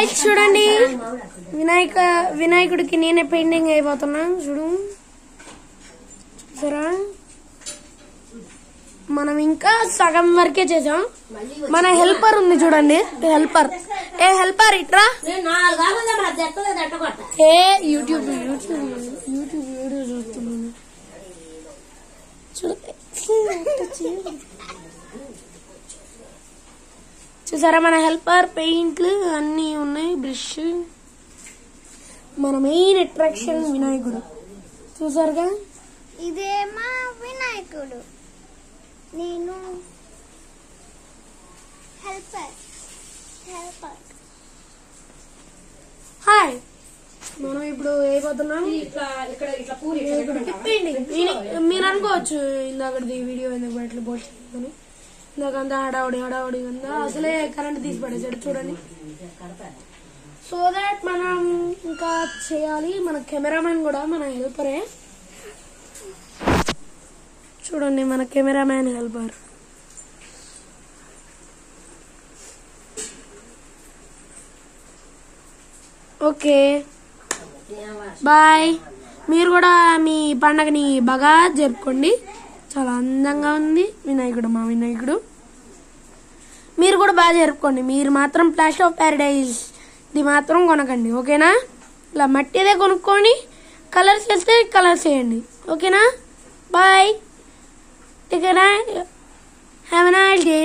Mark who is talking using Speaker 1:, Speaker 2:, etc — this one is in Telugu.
Speaker 1: నెక్స్ట్ చూడండి వినాయకుడికి నేనే పెయింటింగ్ అయిపోతున్నా చూడు చూసారా మనం ఇంకా సగం వరకే చేసాం మన హెల్పర్ ఉంది చూడండి హెల్పర్ హెల్పర్ ఇట్రా యూట్యూబ్ వీడియో చూస్తున్నాను చూసారా మన హెల్పర్ పెయింట్లు అన్నీ ఉన్నాయి బ్రష్ మన మెయిన్ అట్రాక్షన్ వినాయకుడు చూసారుగా
Speaker 2: ఇదేమా వినాయకుడు నేను హెల్పర్
Speaker 1: హాయ్ మనం ఇప్పుడు అయిపోతున్నాం మీరు అనుకోవచ్చు ఇందాకది వీడియో ఎందుకు ఎట్లా పోస్ట్ చేయాలని ఇందాకంతా హడావుడి ఉందా అసలే కరెంట్ తీసి పడేసాడు చూడండి సో దాట్ మనం ఇంకా చేయాలి మన కెమెరామెన్ కూడా మన హెల్పరే చూడండి మన కెమెరామెన్ హెల్పర్ ఓకే బాయ్ మీరు కూడా మీ పండగని బాగా జరుపుకోండి చాలా అందంగా ఉంది వినాయకుడు మా వినాయకుడు మీరు కూడా బాగా జరుపుకోండి మీరు మాత్రం ప్లాస్టర్ ఆఫ్ ప్యారడైజ్ ఇది మాత్రం కొనకండి ఓకేనా ఇలా మట్టిదే కొనుక్కొని కలర్స్ వేస్తే కలర్స్ వేయండి ఓకేనా bye take a night have a nice day